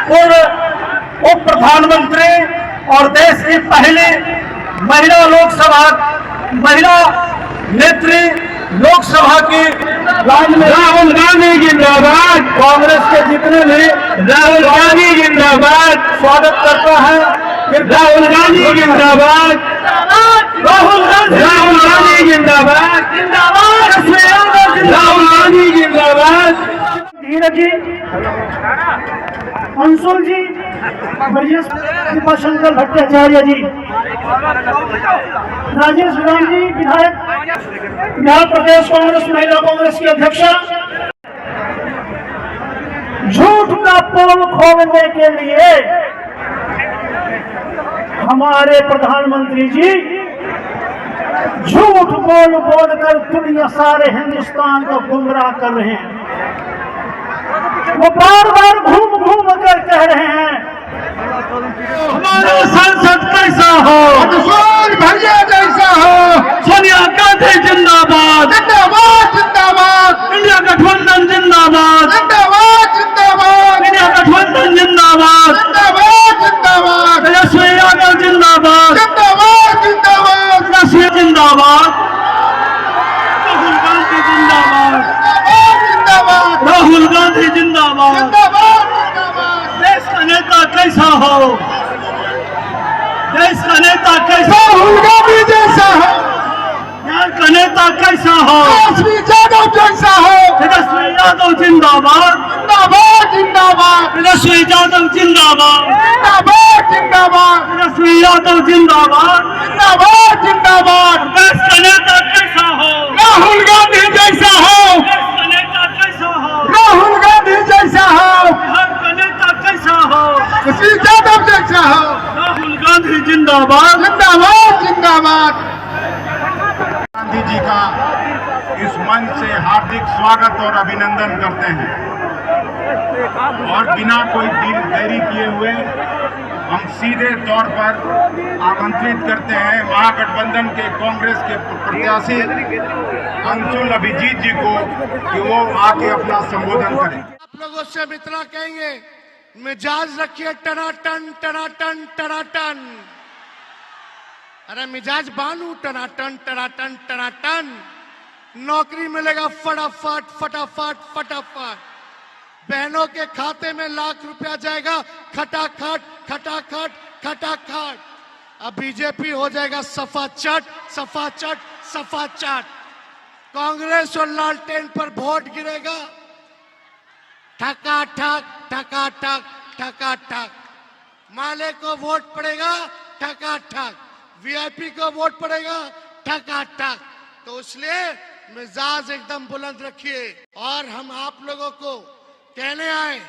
पूर्व उप प्रधानमंत्री और देश की पहली महिला नेत्री लोकसभा की राहुल गांधी जिंदाबाद। कांग्रेस के जितने भी राहुल गांधी जिंदाबाद। स्वागत करता है। राहुल गांधी जिंदाबाद। राहुल गांधी जिंदाबाद। राहुल गांधी जिंदाबाद। धीरज जी, अंशुल जी, कृपाशंकर भट्टाचार्य जी, राजेश राम जी, विधायक बिहार प्रदेश कांग्रेस महिला कांग्रेस की अध्यक्षा। झूठ का पोल खोलने के लिए हमारे प्रधानमंत्री जी झूठ बोल कर दुनिया सारे हिंदुस्तान को गुमराह कर रहे हैं। वो बार बार घूम कर कह रहे हैं हमारा संसद कैसा हो, भैया जैसा हो। सोनिया गांधी जिंदाबाद। जिंदाबाद जिंदाबाद इंडिया गठबंधन जिंदाबाद। जिंदाबाद जिंदाबाद इंडिया गठबंधन जिंदाबाद। जिंदाबाद जिंदाबाद तेजस्वी यादव जिंदाबाद। जिंदाबाद जिंदाबाद तेजस्वी जिंदाबाद। राहुल गांधी जिंदाबाद। जिंदाबाद राहुल गांधी जिंदाबाद। जिंदाबाद देश का नेता कैसा हो, देश का नेता कैसा हो, राहुल गांधी जैसा हो। बिहार का नेता कैसा हो, तेजस्वी यादव जैसा हो। तेजस्वी यादव जिंदाबाद। जिंदाबाद जिंदाबाद तेजस्वी यादव जिंदाबाद। जिंदाबाद जिंदाबाद तेजस्वी यादव जिंदाबाद। जिंदाबाद जिंदाबाद देश का नेता कैसा हो, राहुल गांधी जैसा हो। देश का नेता कैसा हो, राहुल गांधी जैसा हो। बिहार का नेता कैसा हो, तेजस्वी यादव जैसा हो। राहुल गांधी जिंदाबाद। जिंदाबाद जिंदाबाद गांधी जी का इस मंच से हार्दिक स्वागत और अभिनंदन करते हैं और बिना कोई देरी किए हुए हम सीधे तौर पर आमंत्रित करते हैं महागठबंधन के कांग्रेस के प्रत्याशी अंशुल अभिजीत जी को कि वो आके अपना संबोधन करें। आप लोगों से हम इतना कहेंगे, मिजाज रखिए टनाटन टनाटन टनाटन। अरे मिजाज बानू टनाटन टनाटन टनाटन। नौकरी मिलेगा फटाफट फटाफट फटाफट। बहनों के खाते में लाख रुपया जाएगा खटाखट खटाखट खटाखट। अब बीजेपी हो जाएगा सफा चट सफा चट सफा चट। कांग्रेस और लालटेन पर वोट गिरेगा ठका ठक ठका ठक ठका ठक। माले को वोट पड़ेगा ठका ठक। वीआईपी को वोट पड़ेगा ठका ठक। तो इसलिए मिजाज एकदम बुलंद रखिए। और हम आप लोगों को कहने आए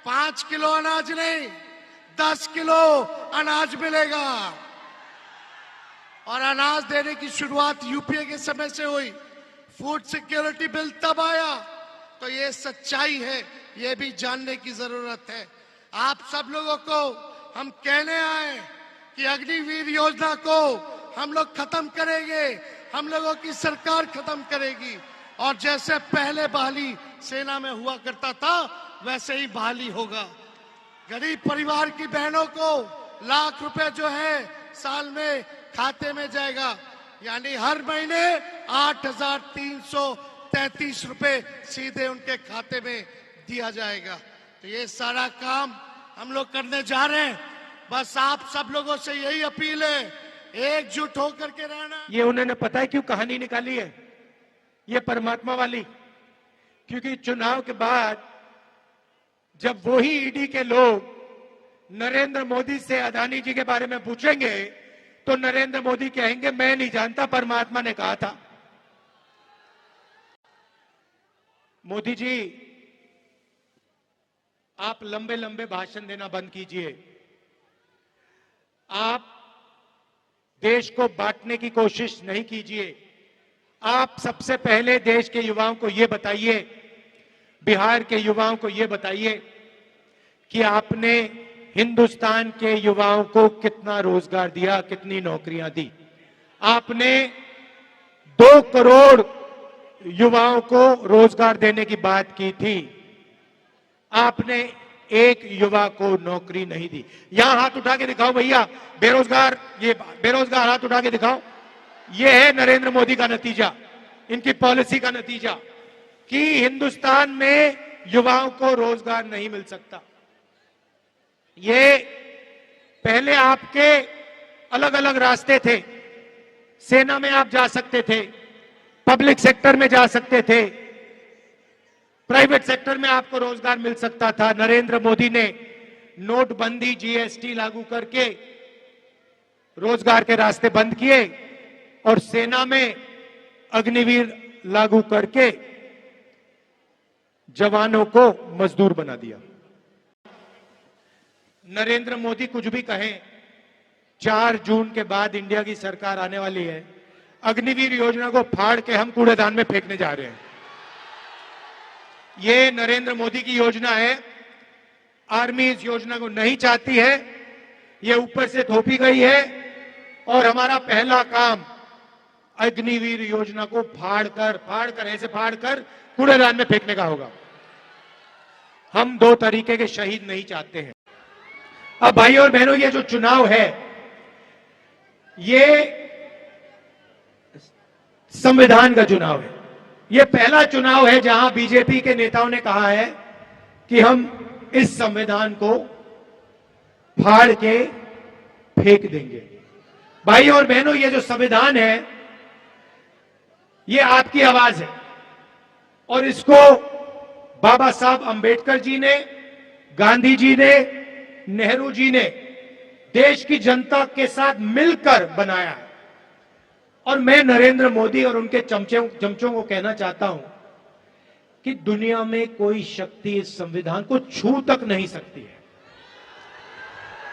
5 किलो अनाज नहीं 10 किलो अनाज मिलेगा। और अनाज देने की शुरुआत यूपीए के समय से हुई। फूड सिक्योरिटी बिल तब आया। तो ये सच्चाई है, ये भी जानने की जरूरत है। आप सब लोगों को हम कहने आए कि अग्निवीर योजना को हम लोग खत्म करेंगे। हम लोगों की सरकार खत्म करेगी। और जैसे पहले बहाली सेना में हुआ करता था वैसे ही बहाली होगा। गरीब परिवार की बहनों को लाख रुपए जो है साल में खाते में जाएगा। यानी हर महीने 8,333 रुपए सीधे उनके खाते में दिया जाएगा। तो ये सारा काम हम लोग करने जा रहे हैं। बस आप सब लोगों से यही अपील है, एकजुट होकर के रहना। ये उन्होंने पता है क्यों कहानी निकाली है, ये परमात्मा वाली। क्योंकि चुनाव के बाद जब वही ईडी के लोग नरेंद्र मोदी से अदानी जी के बारे में पूछेंगे तो नरेंद्र मोदी कहेंगे मैं नहीं जानता, परमात्मा ने कहा था। मोदी जी आप लंबे लंबे भाषण देना बंद कीजिए। आप देश को बांटने की कोशिश नहीं कीजिए। आप सबसे पहले देश के युवाओं को यह बताइए, बिहार के युवाओं को यह बताइए कि आपने हिंदुस्तान के युवाओं को कितना रोजगार दिया, कितनी नौकरियां दी। आपने 2 करोड़ युवाओं को रोजगार देने की बात की थी। आपने एक युवा को नौकरी नहीं दी। यहां हाथ उठा के दिखाओ भैया, बेरोजगार, ये बेरोजगार हाथ उठा के दिखाओ। ये है नरेंद्र मोदी का नतीजा, इनकी पॉलिसी का नतीजा कि हिंदुस्तान में युवाओं को रोजगार नहीं मिल सकता। ये पहले आपके अलग अलग रास्ते थे, सेना में आप जा सकते थे, पब्लिक सेक्टर में जा सकते थे, प्राइवेट सेक्टर में आपको रोजगार मिल सकता था। नरेंद्र मोदी ने नोटबंदी, जीएसटी लागू करके रोजगार के रास्ते बंद किए और सेना में अग्निवीर लागू करके जवानों को मजदूर बना दिया। नरेंद्र मोदी कुछ भी कहें, 4 जून के बाद इंडिया की सरकार आने वाली है। अग्निवीर योजना को फाड़ के हम कूड़ेदान में फेंकने जा रहे हैं। ये नरेंद्र मोदी की योजना है। आर्मी इस योजना को नहीं चाहती है, ये ऊपर से थोपी गई है और हमारा पहला काम अग्निवीर योजना को फाड़ कर कूड़ेदान में फेंकने का होगा। हम 2 तरीके के शहीद नहीं चाहते हैं। अब भाई और बहनों, ये जो चुनाव है ये संविधान का चुनाव है। ये पहला चुनाव है जहां बीजेपी के नेताओं ने कहा है कि हम इस संविधान को फाड़ के फेंक देंगे। भाई और बहनों, ये जो संविधान है ये आपकी आवाज है और इसको बाबा साहब अंबेडकर जी ने, गांधी जी ने, नेहरू जी ने देश की जनता के साथ मिलकर बनाया है। और मैं नरेंद्र मोदी और उनके चमचों को कहना चाहता हूं कि दुनिया में कोई शक्ति इस संविधान को छू तक नहीं सकती है।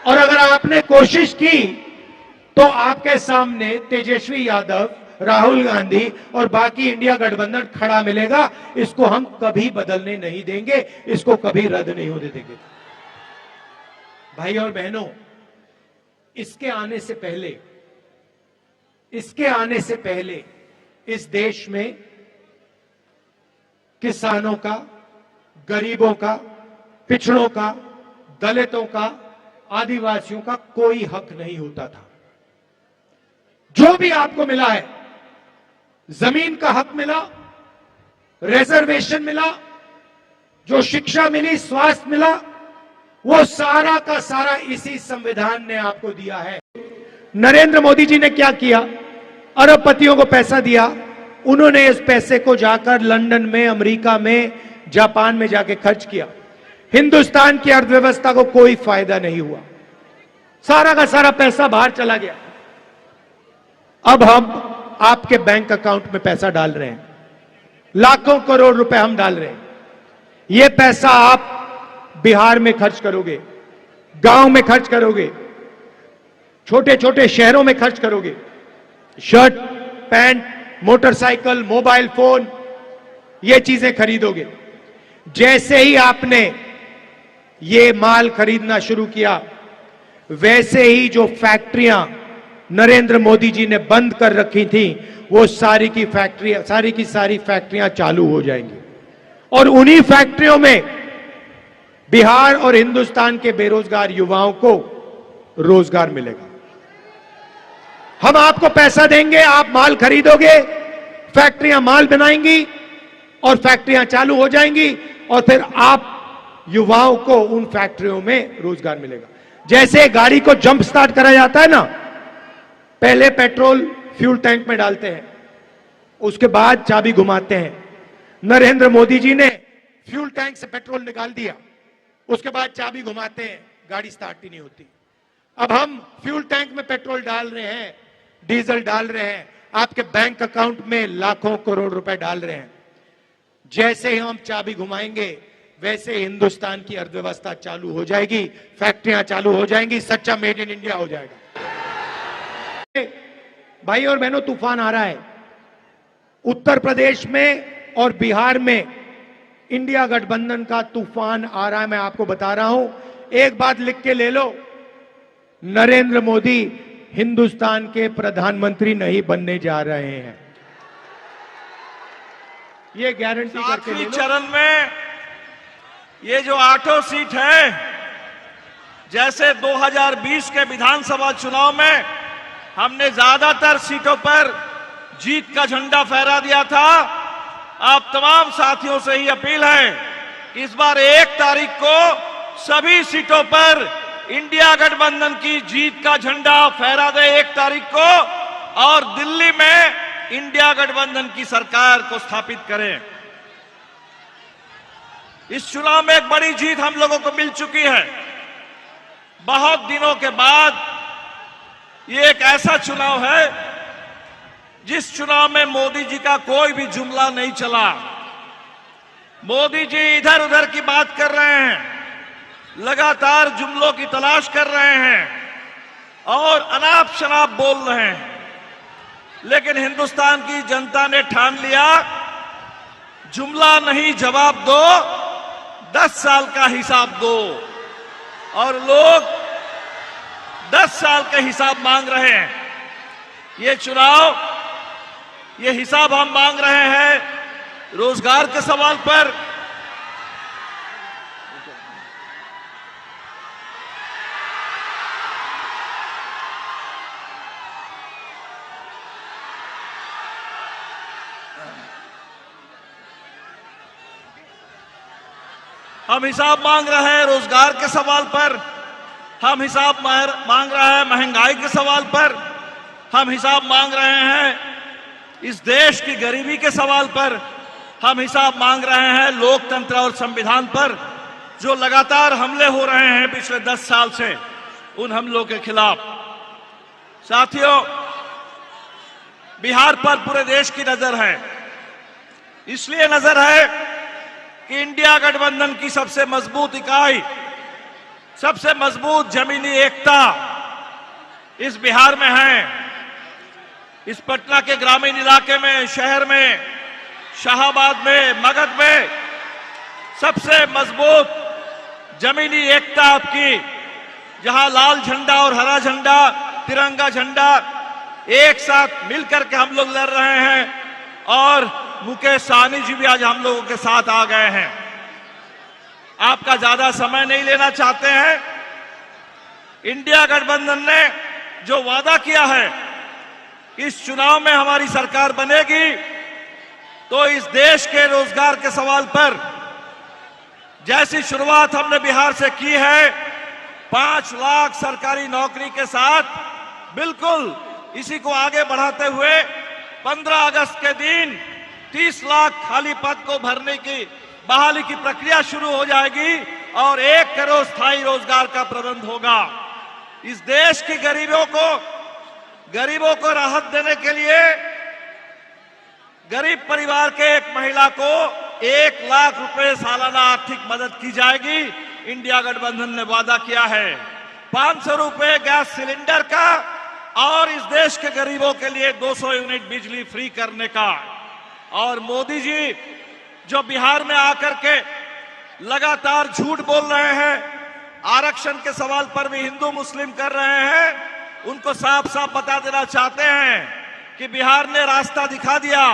और अगर आपने कोशिश की तो आपके सामने तेजस्वी यादव, राहुल गांधी और बाकी इंडिया गठबंधन खड़ा मिलेगा। इसको हम कभी बदलने नहीं देंगे, इसको कभी रद्द नहीं होने देंगे। भाई और बहनों, इसके आने से पहले इस देश में किसानों का, गरीबों का, पिछड़ों का, दलितों का, आदिवासियों का कोई हक नहीं होता था। जो भी आपको मिला है, जमीन का हक मिला, रिजर्वेशन मिला, जो शिक्षा मिली, स्वास्थ्य मिला, वो सारा का सारा इसी संविधान ने आपको दिया है। नरेंद्र मोदी जी ने क्या किया? अरबपतियों को पैसा दिया, उन्होंने इस पैसे को जाकर लंदन में, अमेरिका में, जापान में जाके खर्च किया। हिंदुस्तान की अर्थव्यवस्था को कोई फायदा नहीं हुआ, सारा का सारा पैसा बाहर चला गया। अब हम आपके बैंक अकाउंट में पैसा डाल रहे हैं, लाखों करोड़ रुपए हम डाल रहे हैं। यह पैसा आप बिहार में खर्च करोगे, गांव में खर्च करोगे, छोटे छोटे शहरों में खर्च करोगे, shirt, pant, motorcycle, mobile phone, ये चीजें खरीदोगे। जैसे ही आपने ये माल खरीदना शुरू किया, वैसे ही जो फैक्ट्रियां नरेंद्र मोदी जी ने बंद कर रखी थी, वो सारी की सारी फैक्ट्रियां चालू हो जाएंगी और उन्हीं फैक्ट्रियों में बिहार और हिंदुस्तान के बेरोजगार युवाओं को रोजगार मिलेगा। हम आपको पैसा देंगे, आप माल खरीदोगे, फैक्ट्रियां माल बनाएंगी और फैक्ट्रियां चालू हो जाएंगी और फिर आप युवाओं को उन फैक्ट्रियों में रोजगार मिलेगा। जैसे गाड़ी को जंप स्टार्ट करा जाता है ना, पहले पेट्रोल फ्यूल टैंक में डालते हैं, उसके बाद चाबी घुमाते हैं। नरेंद्र मोदी जी ने फ्यूल टैंक से पेट्रोल निकाल दिया, उसके बाद चाबी घुमाते हैं, गाड़ी स्टार्ट ही नहीं होती। अब हम फ्यूल टैंक में पेट्रोल डाल रहे हैं, डीजल डाल रहे हैं, आपके बैंक अकाउंट में लाखों करोड़ रुपए डाल रहे हैं। जैसे ही हम चाबी घुमाएंगे, वैसे हिंदुस्तान की अर्थव्यवस्था चालू हो जाएगी, फैक्ट्रियां चालू हो जाएंगी, सच्चा मेड इन इंडिया हो जाएगा। भाई और बहनों, तूफान आ रहा है उत्तर प्रदेश में और बिहार में। इंडिया गठबंधन का तूफान आ रहा है, मैं आपको बता रहा हूं। एक बात लिख के ले लो, नरेंद्र मोदी हिंदुस्तान के प्रधानमंत्री नहीं बनने जा रहे हैं, ये गारंटी करके ले लो। चरण में ये जो 8 सीट है, जैसे 2020 के विधानसभा चुनाव में हमने ज्यादातर सीटों पर जीत का झंडा फहरा दिया था, आप तमाम साथियों से ही अपील है कि इस बार 1 तारीख को सभी सीटों पर इंडिया गठबंधन की जीत का झंडा फहरा दे 1 तारीख को, और दिल्ली में इंडिया गठबंधन की सरकार को स्थापित करें। इस चुनाव में एक बड़ी जीत हम लोगों को मिल चुकी है। बहुत दिनों के बाद ये एक ऐसा चुनाव है जिस चुनाव में मोदी जी का कोई भी जुमला नहीं चला। मोदी जी इधर उधर की बात कर रहे हैं, लगातार जुमलों की तलाश कर रहे हैं और अनाप शनाप बोल रहे हैं, लेकिन हिंदुस्तान की जनता ने ठान लिया, जुमला नहीं जवाब दो, 10 साल का हिसाब दो। और लोग 10 साल का हिसाब मांग रहे हैं। ये चुनाव, ये हिसाब हम मांग रहे हैं रोजगार के सवाल पर, हम हिसाब मांग रहे हैं रोजगार के सवाल पर, हम हिसाब मांग रहे हैं महंगाई के सवाल पर, हम हिसाब मांग रहे हैं इस देश की गरीबी के सवाल पर, हम हिसाब मांग रहे हैं लोकतंत्र और संविधान पर जो लगातार हमले हो रहे हैं पिछले 10 साल से, उन हमलों के खिलाफ। साथियों, बिहार पर पूरे देश की नजर है। इसलिए नजर है कि इंडिया गठबंधन की सबसे मजबूत इकाई, सबसे मजबूत जमीनी एकता इस बिहार में है। इस पटना के ग्रामीण इलाके में, शहर में, शाहाबाद में, मगध में सबसे मजबूत जमीनी एकता आपकी, जहां लाल झंडा और हरा झंडा, तिरंगा झंडा एक साथ मिलकर के हम लोग लड़ रहे हैं। और मुकेश सहनी जी भी आज हम लोगों के साथ आ गए हैं। आपका ज्यादा समय नहीं लेना चाहते हैं। इंडिया गठबंधन ने जो वादा किया है कि इस चुनाव में हमारी सरकार बनेगी, तो इस देश के रोजगार के सवाल पर जैसी शुरुआत हमने बिहार से की है, 5 लाख सरकारी नौकरी के साथ, बिल्कुल इसी को आगे बढ़ाते हुए 15 अगस्त के दिन 30 लाख खाली पद को भरने की बहाली की प्रक्रिया शुरू हो जाएगी और 1 करोड़ स्थायी रोजगार का प्रबंध होगा। इस देश की गरीबों को राहत देने के लिए गरीब परिवार के एक महिला को 1 लाख रुपए सालाना आर्थिक मदद की जाएगी। इंडिया गठबंधन ने वादा किया है 500 रुपए गैस सिलेंडर का और इस देश के गरीबों के लिए 200 यूनिट बिजली फ्री करने का। और मोदी जी जो बिहार में आकर के लगातार झूठ बोल रहे हैं, आरक्षण के सवाल पर भी हिंदू मुस्लिम कर रहे हैं, उनको साफ साफ बता देना चाहते हैं कि बिहार ने रास्ता दिखा दिया।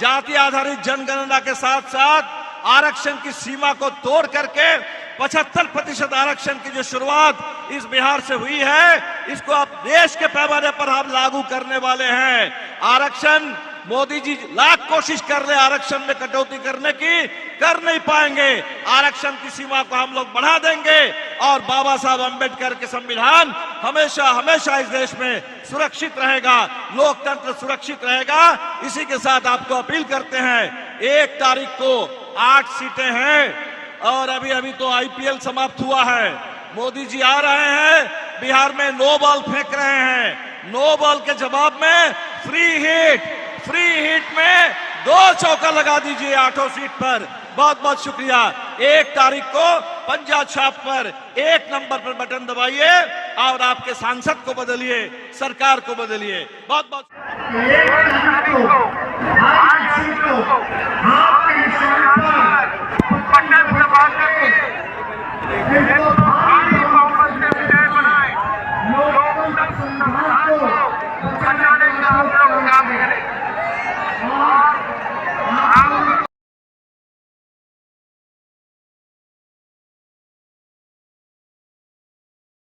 जाति आधारित जनगणना के साथ साथ आरक्षण की सीमा को तोड़ करके 75% आरक्षण की जो शुरुआत इस बिहार से हुई है, इसको अब देश के पैमाने पर हम लागू करने वाले हैं। आरक्षण मोदी जी लाख कोशिश कर ले आरक्षण में कटौती करने की, कर नहीं पाएंगे। आरक्षण की सीमा को हम लोग बढ़ा देंगे और बाबा साहब अंबेडकर के संविधान हमेशा हमेशा इस देश में सुरक्षित रहेगा, लोकतंत्र सुरक्षित रहेगा। इसी के साथ आपको अपील करते हैं, 1 तारीख को 8 सीटें हैं और अभी तो आईपीएल समाप्त हुआ है। मोदी जी आ रहे हैं, बिहार में नो बॉल फेंक रहे हैं। नो बॉल के जवाब में फ्री हिट में 2 चौका लगा दीजिए 8 सीट पर। बहुत बहुत शुक्रिया। 1 तारीख को पंजा छाप पर 1 नंबर पर बटन दबाइए और आपके सांसद को बदलिए, सरकार को बदलिए। बहुत बहुत बटन दबा के